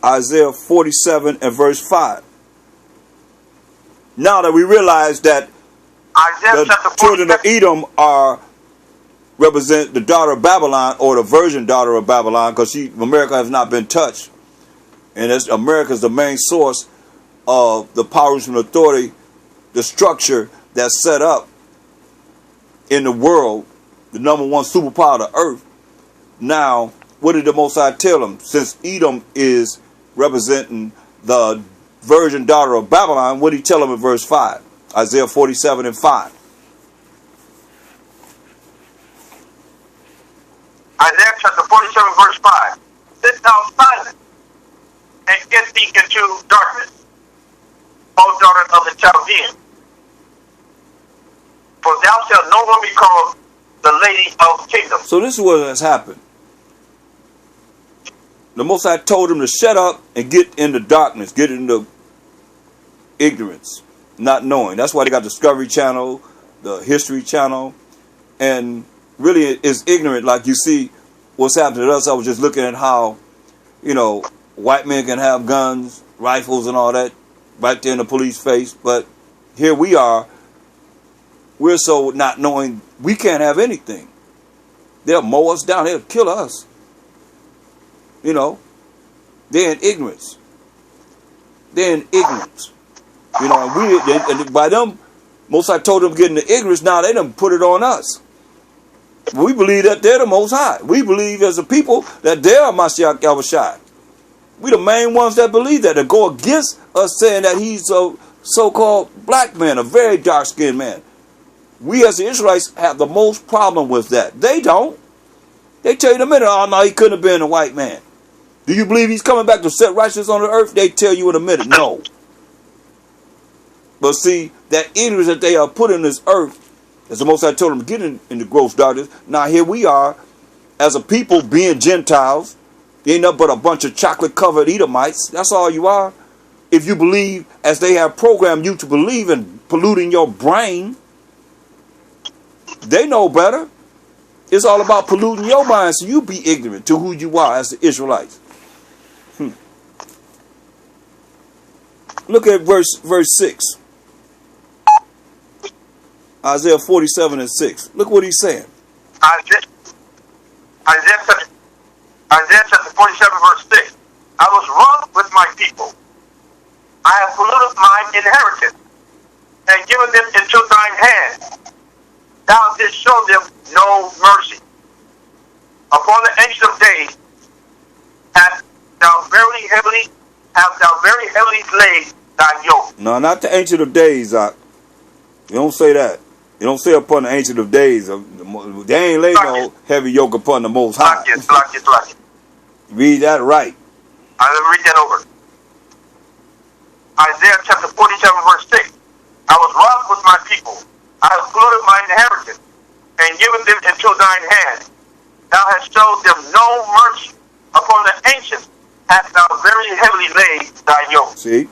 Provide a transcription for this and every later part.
Isaiah 47 and verse 5. Now that we realize that the children of Edom represent the daughter of Babylon, or the virgin daughter of Babylon, because America has not been touched. And America is the main source of the powers and authority, the structure that's set up in the world, the number one superpower of the earth. Now, what did the Most High tell them? Since Edom is representing the virgin daughter of Babylon, what did he tell them in verse 5? Isaiah 47 and 5. Isaiah chapter 47 verse 5. Sit thou silent and get thee into darkness, O daughter of the Chaldeans. For thou shalt no longer be called the lady of kingdom. So this is what has happened. The Most High told him to shut up and get into darkness, get into ignorance, not knowing. That's why they got the Discovery Channel, the History Channel, and really it's ignorant. Like you see what's happening to us. I was just looking at how, white men can have guns, rifles and all that right there in the police face. But here we are. We're so not knowing we can't have anything. They'll mow us down. They'll kill us. They're in ignorance. They're in ignorance. And by them, Most High told them to get into ignorance. Now they done put it on us. We believe that they're the Most High. We believe as a people that they are Mashiach Yahushua. We the main ones that believe that go against us saying that he's a so-called black man, a very dark-skinned man. We as the Israelites have the most problem with that. They don't. They tell you in a minute, oh no, he couldn't have been a white man. Do you believe he's coming back to set righteousness on the earth? They tell you in a minute, no. But see, that ignorance that they are put in this earth, as the Most High told them to get in the gross darkness. Now here we are, as a people being Gentiles. You ain't nothing but a bunch of chocolate-covered Edomites. That's all you are. If you believe as they have programmed you to believe in polluting your brain, they know better. It's all about polluting your mind so you be ignorant to who you are as the Israelites. Look at verse 6. Isaiah 47 and 6. Look what he's saying. Isaiah chapter 47 verse 6. I was wroth with my people. I have polluted mine inheritance and given them into thine hand. Thou didst show them no mercy. Upon the ancient of days hast thou very heavily laid thy yoke. No, not the ancient of days, You don't say that. You don't say upon the ancient of days. They ain't laid no heavy yoke upon the Most High. Like it. Read that right. I'll read that over. Isaiah chapter 47 verse 6. I was wroth with my people. I have polluted my inheritance and given them into thine hand. Thou hast showed them no mercy. Upon the ancients hast thou very heavily laid thy yoke. See?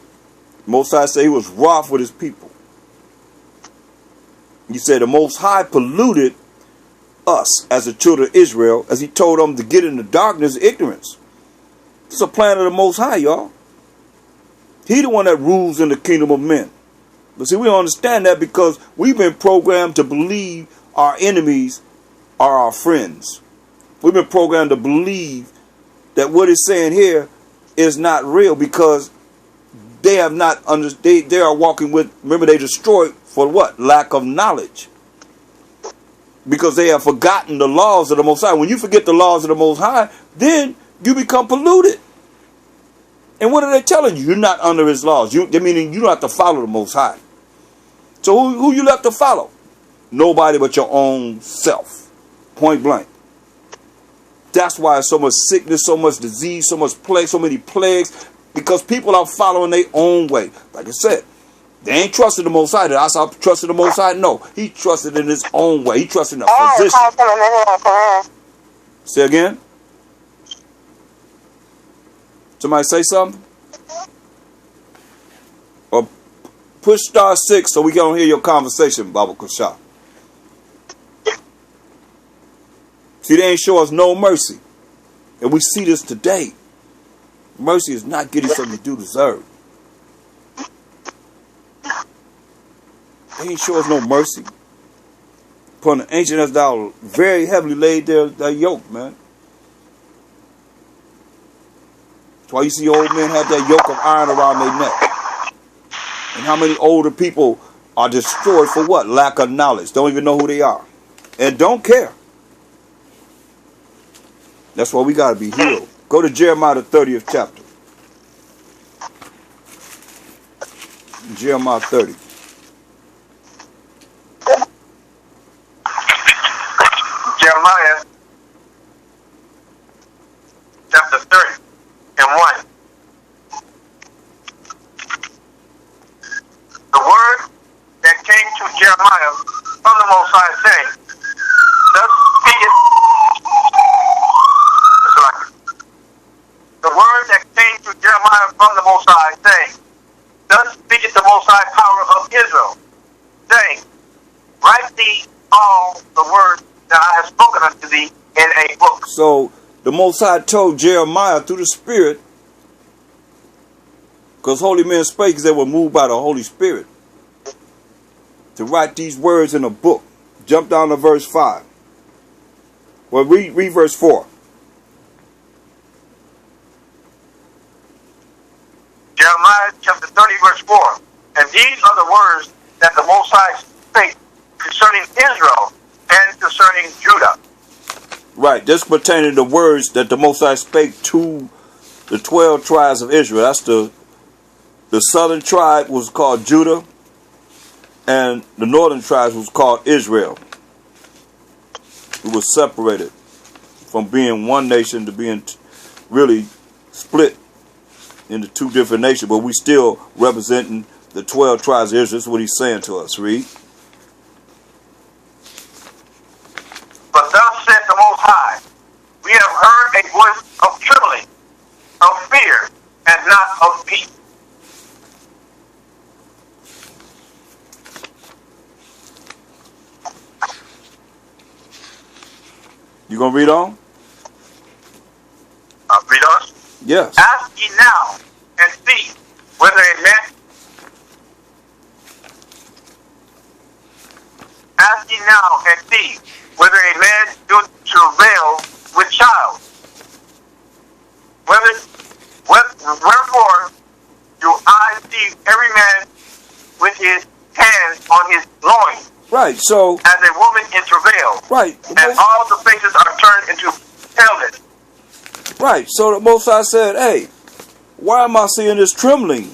Most High say he was wroth with his people. He said the Most High polluted us as the children of Israel as he told them to get into darkness, ignorance. It's a plan of the Most High, y'all. He the one that rules in the kingdom of men. But see, we don't understand that because we've been programmed to believe our enemies are our friends. We've been programmed to believe that what it's saying here is not real because they have not understood. They are walking with, remember they destroyed for what? Lack of knowledge. Because they have forgotten the laws of the Most High. When you forget the laws of the Most High, then you become polluted. And what are they telling you? You're not under his laws. They meaning you don't have to follow the Most High. So who you left to follow? Nobody but your own self. Point blank. That's why there's so much sickness, so much disease, so much plague, so many plagues. Because people are following their own way. Like I said, they ain't trusting the Most High. I saw trusting the Most High. No, he trusted in his own way. He trusted in a physician. Say again. Somebody say something? Or push *6 so we can hear your conversation, Baba Kusha. See, they ain't show us no mercy. And we see this today. Mercy is not getting something you do deserve. They ain't show us no mercy. Upon the ancient as thou very heavily laid their yoke, man. That's why you see old men have that yoke of iron around their neck. And how many older people are destroyed for what? Lack of knowledge. Don't even know who they are. And don't care. That's why we got to be healed. Go to Jeremiah the 30th chapter. Jeremiah 30. Jeremiah chapter 30 and 1. The word that came to Jeremiah from the Most High saying, thus speaketh the word that came to Jeremiah from the Most High saying, thus speaketh the Most High power of Israel, saying, write thee all the words that I have spoken unto thee in a book. So the Most High told Jeremiah through the Spirit, because holy men spake because they were moved by the Holy Spirit, to write these words in a book. Jump down to verse 5. Well, read verse 4. Jeremiah chapter 30 verse 4. And these are the words that the Most High spake concerning Israel and concerning Judah. Right, this pertaining to the words that the Most High spake to the 12 tribes of Israel. That's the southern tribe was called Judah, and the northern tribes was called Israel. It was separated from being one nation to being really split into two different nations, but we still representing the 12 tribes of Israel. That's what he's saying to us. Read. But thus saith the Most High, we have heard a voice of trembling, of fear, and not of peace. You gonna read on? Read on. Yes. Ask ye now and see whether a man. Ask ye now and see whether a man do travail with child. Wherefore do I see every man with his hands on his loins, Right. So. as a woman in travail. Right. And all the faces are turned into paleness. Right. So the Most High said, hey, why am I seeing this trembling?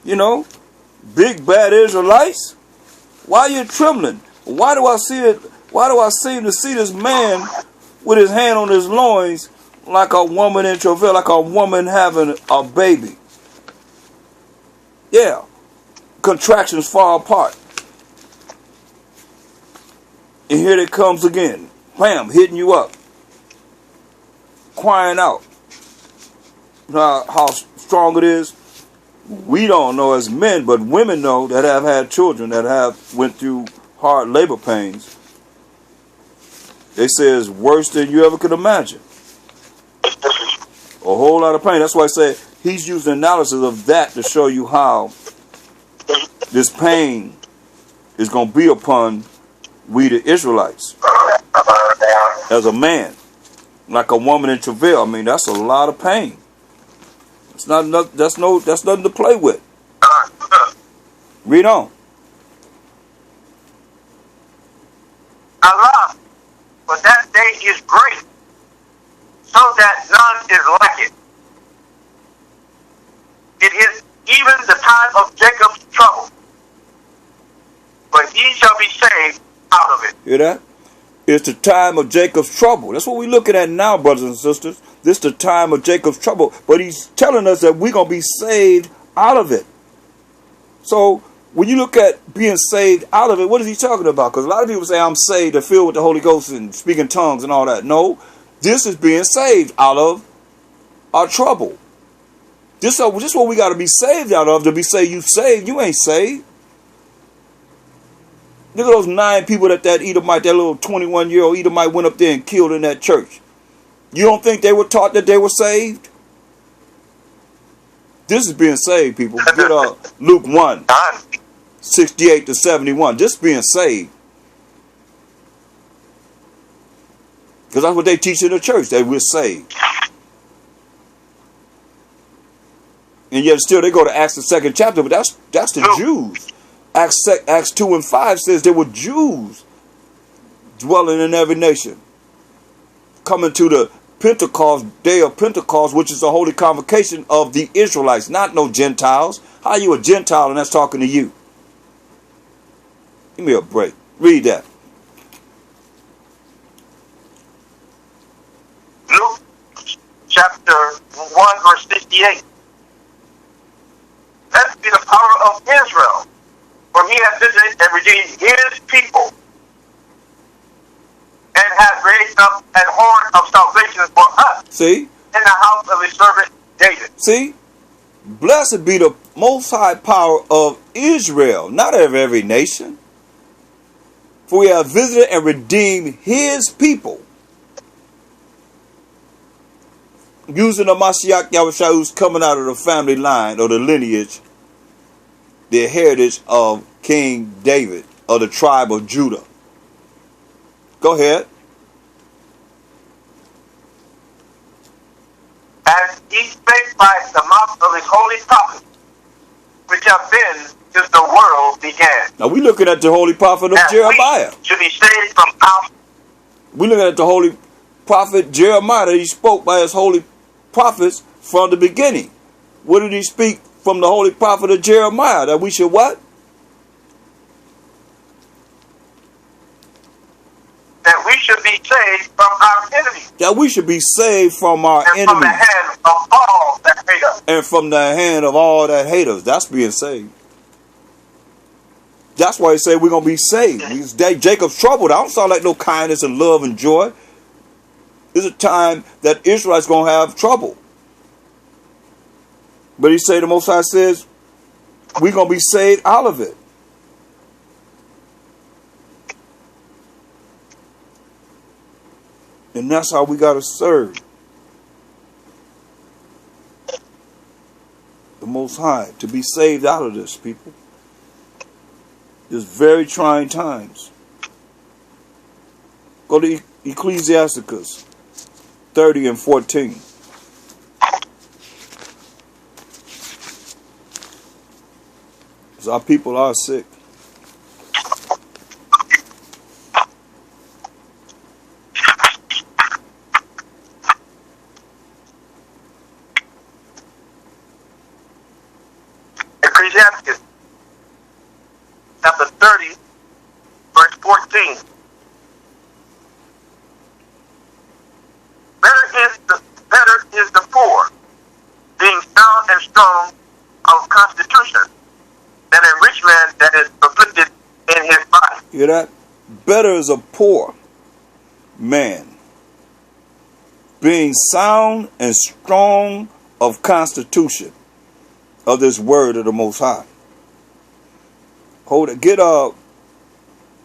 You know, big bad Israelites? Why are you trembling? Why do I see it? Why do I seem to see this man with his hand on his loins like a woman in travail, like a woman having a baby? Yeah. Contractions far apart. And here it comes again. Wham, hitting you up. Crying out. You know how strong it is? We don't know as men, but women know that have had children, that have went through hard labor pains. They say it's worse than you ever could imagine. A whole lot of pain. That's why I say he's using analysis of that to show you how this pain is going to be upon we the Israelites. As a man, like a woman in travail, I mean, that's a lot of pain. It's not. That's nothing to play with. Read on. Allah, but that day is great, so that none is like it. It is even the time of Jacob's trouble, but he shall be saved out of it. Hear that? It's the time of Jacob's trouble. That's what we're looking at now, brothers and sisters. This is the time of Jacob's trouble. But he's telling us that we're going to be saved out of it. So when you look at being saved out of it, what is he talking about? Because a lot of people say, I'm saved and filled with the Holy Ghost and speaking tongues and all that. No, this is being saved out of our trouble. This is what we got to be saved out of. To be saved, you saved. You ain't saved. Look at those 9 people that Edomite, that little 21-year-old Edomite went up there and killed in that church. You don't think they were taught that they were saved? This is being saved, people. Get Luke 1, 68 to 71. Just being saved. Because that's what they teach in the church, that we're saved. And yet still they go to Acts the 2nd chapter, but that's the Jews. Acts 2 and 5 says there were Jews dwelling in every nation. Coming to the Pentecost, day of Pentecost, which is the holy convocation of the Israelites, not no Gentiles. How are you a Gentile and that's talking to you? Give me a break. Read that. Luke chapter 1 verse 68. Let be the power of Israel, for he has visited and redeemed his people, and has raised up an horn of salvation for us. See? In the house of his servant David. See? Blessed be the most high power of Israel, not of every nation. For we have visited and redeemed his people. Using the Mashiach Yahushua, who's coming out of the family line or the lineage, the heritage of King David of the tribe of Judah. Go ahead. As he spake by the mouth of his holy prophets, which have been since the world began. Now we're looking at the holy prophet of Jeremiah. We should be saved from our... We're looking at the holy prophet Jeremiah, that he spoke by his holy prophets from the beginning. What did he speak from the holy prophet of Jeremiah? That we should what? That we should be saved from our enemies. That we should be saved from our and enemies. From the hand of all that hate us. And from the hand of all that hate us. That's being saved. That's why he said we're going to be saved. Jacob's troubled. I don't sound like no kindness and love and joy. There's a time that Israel's going to have trouble. But he said, the Most High says, we're going to be saved out of it. And that's how we got to serve the Most High, to be saved out of this, people. It's very trying times. Go to Ecclesiasticus 30 and 14. Because our people are sick. Ecclesiasticus chapter 30, verse 14. Better is the poor, being sound and strong of constitution, than a rich man that is afflicted in his body. Hear that? Better is a poor man, being sound and strong of constitution, of this word of the Most High. Hold it. Get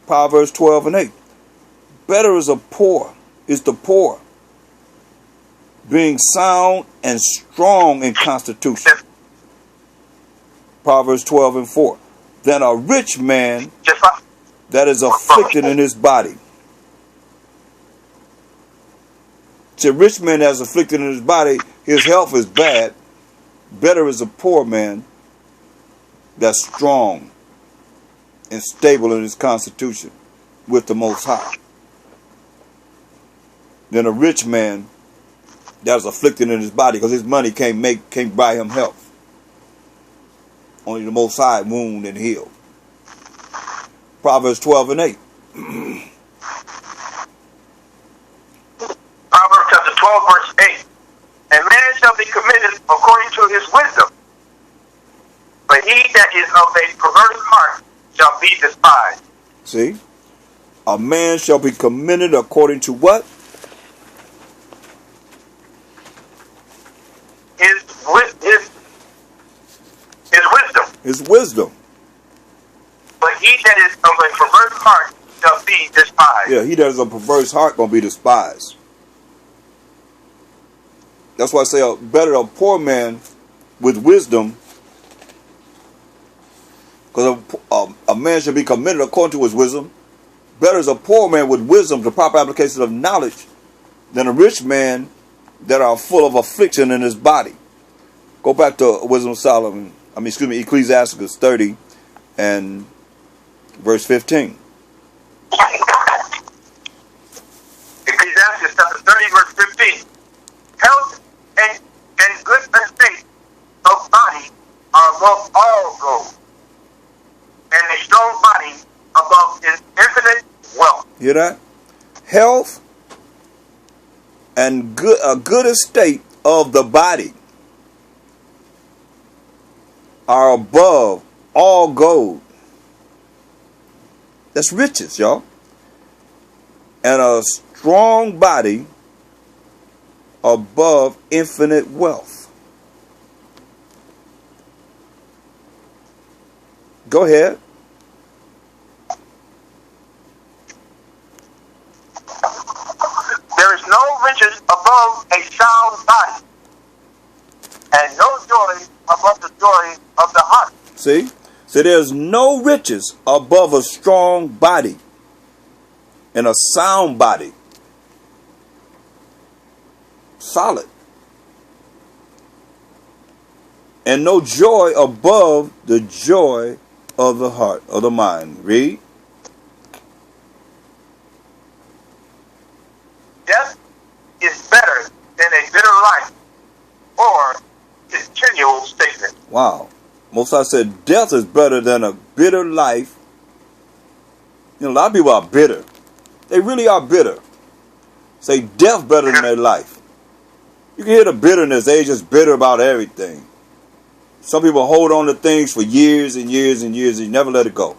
Proverbs 12 and 8. Better is the poor, being sound and strong in constitution. Proverbs 12 and 4. Than a rich man that is afflicted in his body. See, a rich man that is afflicted in his body, his health is bad. Better is a poor man that's strong and stable in his constitution with the Most High than a rich man that's afflicted in his body, because his money can't buy him health. Only the Most High wound and heal. Proverbs 12 and 8. Proverbs chapter 12 verse 8. And man shall be committed according to his wisdom, but he that is of a perverse heart shall be despised. See? A man shall be commended according to what? His wisdom. His wisdom. But he that is of a perverse heart shall be despised. Yeah, he that is a perverse heart gonna be despised. That's why I say better a poor man with wisdom, because a man should be commended according to his wisdom. Better is a poor man with wisdom, the proper application of knowledge, than a rich man that are full of affliction in his body. Go back to Wisdom of Solomon. Ecclesiasticus 30 and verse 15. Ecclesiastes chapter 30, verse 15. Health and good estate of body are above all gold, and a strong body above infinite wealth. Hear that? Health and a good estate of the body are above all gold. That's riches, y'all. And a strong body above infinite wealth. Go ahead. There is no riches above a sound body, and no joy above the joy of the heart. See? So there's no riches above a strong body and a sound body. Solid. And no joy above the joy of the heart, of the mind. Read. Death is better than a bitter life, or continual statement. Wow. Most High said death is better than a bitter life. You know, a lot of people are bitter. They really are bitter. Say death better than their life. You can hear the bitterness. They just bitter about everything. Some people hold on to things for years and years and years and never let it go.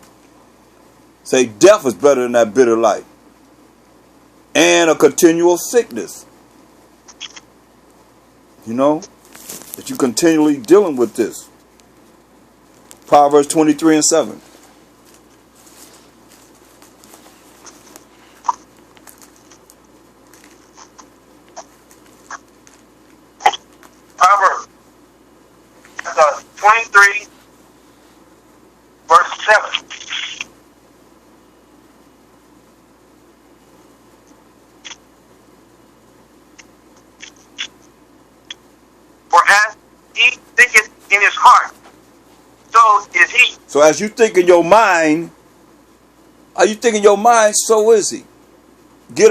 Say death is better than that bitter life. And a continual sickness. You know, that you continually dealing with this. Proverbs 23 and 7. Proverbs 23, verse 7. For as he thinketh in his heart, so is he. So as you think in your mind, so is he. Get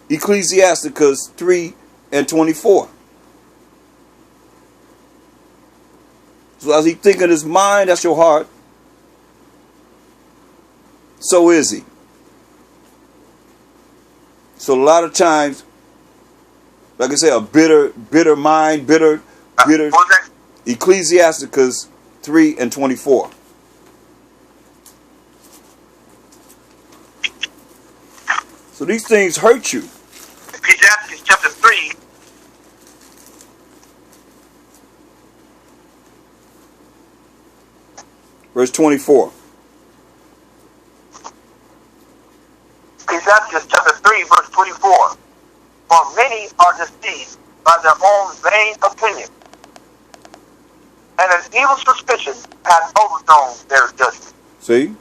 Ecclesiasticus 3 and 24. So as he think in his mind, that's your heart, so is he. So a lot of times, like I say, a bitter mind, bitter. What was that? Ecclesiasticus 3 and 24. So these things hurt you. Ecclesiastes chapter 3. Verse 24. Ecclesiastes chapter 3, verse 24. For many are deceived by their own vain opinion, and an evil suspicion hath overthrown their judgment. See?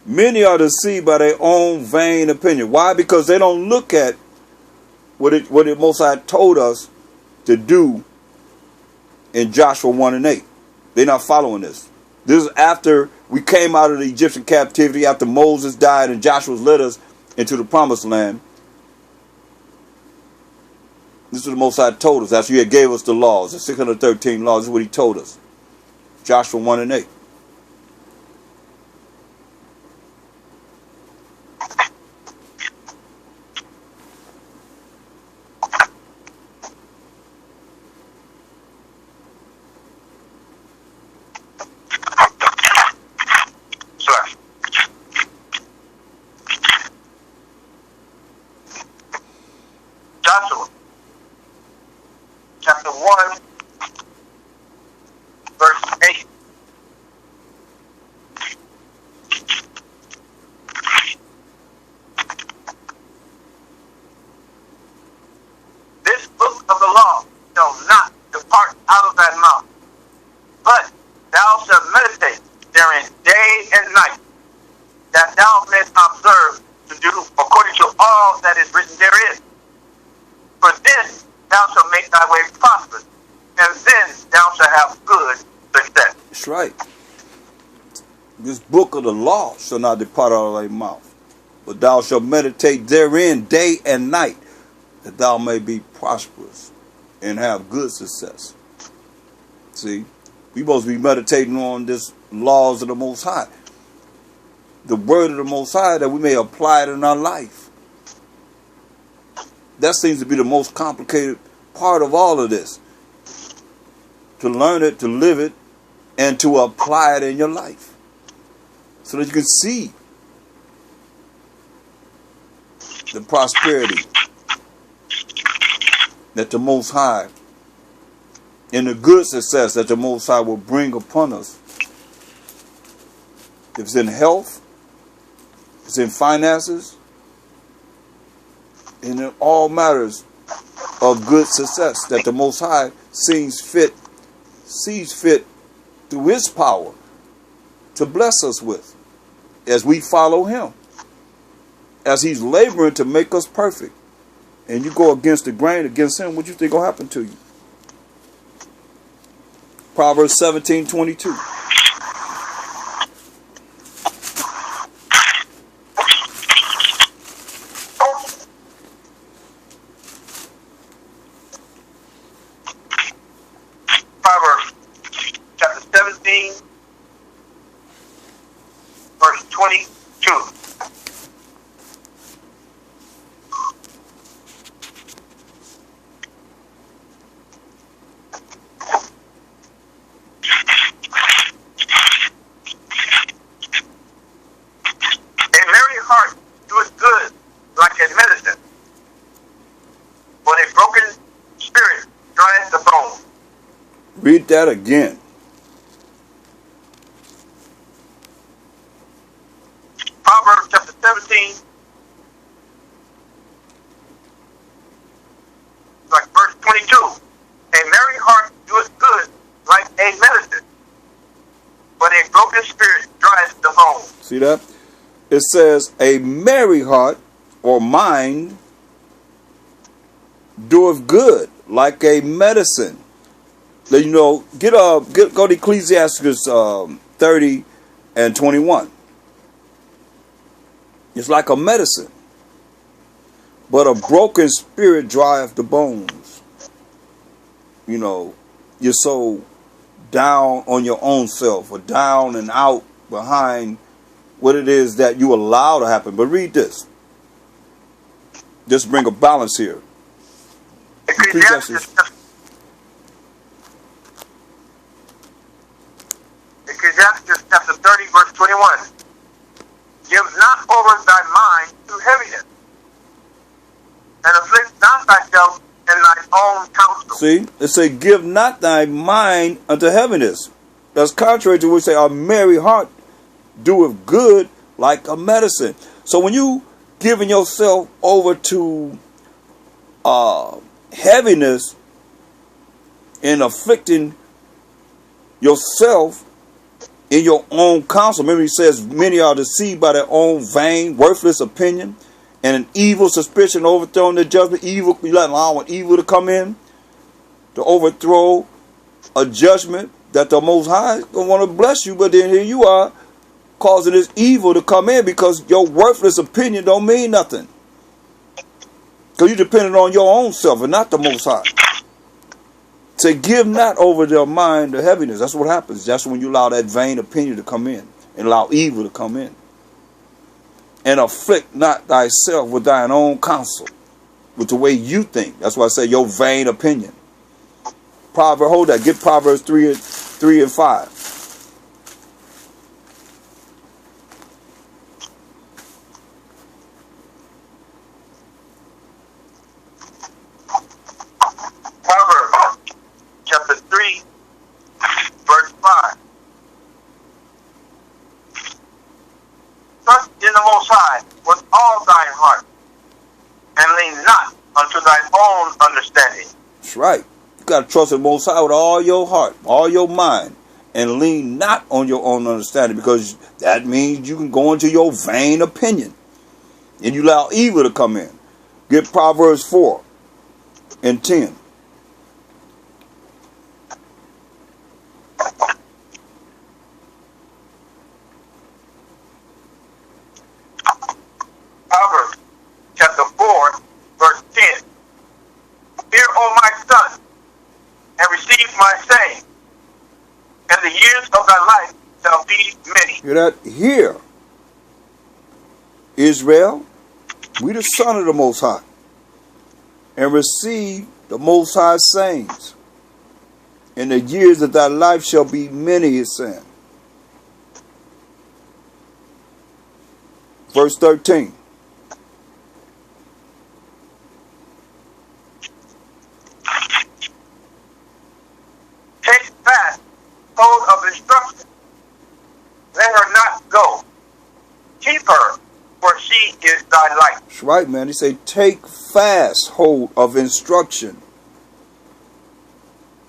Many are deceived by their own vain opinion. Why? Because they don't look at what it Most High told us to do in Joshua 1 and 8. They're not following this. This is after we came out of the Egyptian captivity, after Moses died and Joshua led us into the promised land. This is what the Most High told us. After he had gave us the laws, the 613 laws, this is what he told us. Joshua 1 and 8. Joshua chapter 1, verse 8. This book of the law shall not depart out of thy mouth, shalt make thy way prosperous, and then thou shalt have good success. That's right. This book of the law shall not depart out of thy mouth, but thou shalt meditate therein day and night, that thou may be prosperous and have good success. See, we supposed to be meditating on this laws of the Most High, the word of the Most High, that we may apply it in our life. That seems to be the most complicated part of all of this. To learn it, to live it, and to apply it in your life, so that you can see the prosperity that the Most High, and the good success that the Most High will bring upon us. If it's in health, if it's in finances, and in all matters of good success that the Most High sees fit through His power to bless us with, as we follow Him, as He's laboring to make us perfect. And you go against the grain, against Him, what you think will happen to you? Proverbs 17:22. Proverbs chapter 17, verse 22. Heart doeth good like a medicine, but a broken spirit dries the bone. Read that again. Proverbs chapter 17, like verse 22. A merry heart doeth good like a medicine, but a broken spirit dries the bone. See that? It says, a merry heart or mind doeth good like a medicine. Then, you know, go to Ecclesiastes 30 and 21. It's like a medicine, but a broken spirit drieth the bones. You know, you're so down on your own self, or down and out behind what it is that you allow to happen. But read this. Just bring a balance here. Ecclesiastes chapter 30, verse 21. Give not over thy mind to heaviness, and afflict not thyself in thine own counsel. See, it say, give not thy mind unto heaviness. That's contrary to what we say, a merry heart doeth good like a medicine. So when you giving yourself over to heaviness and afflicting yourself in your own counsel, remember He says, many are deceived by their own vain, worthless opinion, and an evil suspicion overthrowing their judgment. Evil, you allowing evil to come in to overthrow a judgment that the Most High is going to want to bless you, but then here you are causing this evil to come in because your worthless opinion don't mean nothing. Because you're dependent on your own self and not the Most High. Say, give not over their mind to heaviness. That's what happens. That's when you allow that vain opinion to come in and allow evil to come in. And afflict not thyself with thine own counsel, with the way you think. That's why I say your vain opinion. Hold that. Get Proverbs 3 and 5. Proverbs chapter 3, verse 5. Trust in the Most High with all thine heart, and lean not unto thine own understanding. That's right. You got to trust in the Most High with all your heart, all your mind, and lean not on your own understanding, because that means you can go into your vain opinion and you allow evil to come in. Get Proverbs 4 and 10. Hear that? Hear, Israel, we the son of the Most High, and receive the Most High sayings. In the years of thy life shall be many, his saying. Verse 13. Take fast hold of instruction. Let her not go. Keep her, for she is thy life. That's right, man. He say, take fast hold of instruction.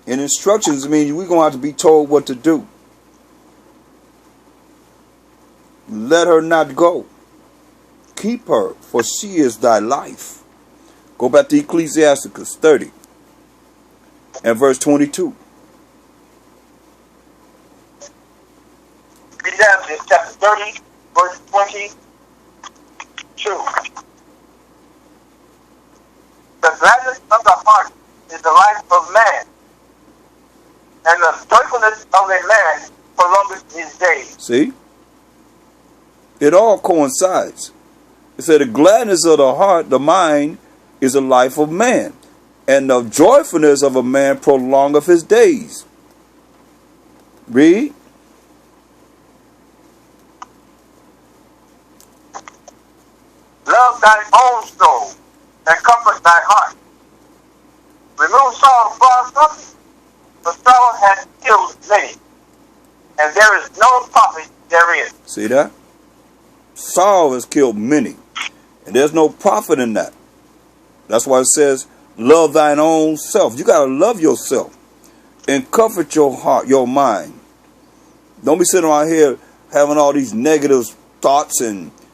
And instructions mean we're going to have to be told what to do. Let her not go. Keep her, for she is thy life. Go back to Ecclesiasticus 30 and verse 22. Ecclesiastes chapter 30, verse 22. The gladness of the heart is the life of man, and the joyfulness of a man prolongeth his days. See? It all coincides. It said the gladness of the heart, the mind, is the life of man, and the joyfulness of a man prolongeth his days. Read. Love thy own soul, and comfort thy heart. Remove sorrow from us, for sorrow has killed many, and there is no profit therein. See that? Sorrow has killed many, and there's no profit in that. That's why it says, love thine own self. You got to love yourself and comfort your heart, your mind. Don't be sitting around here having all these negative thoughts and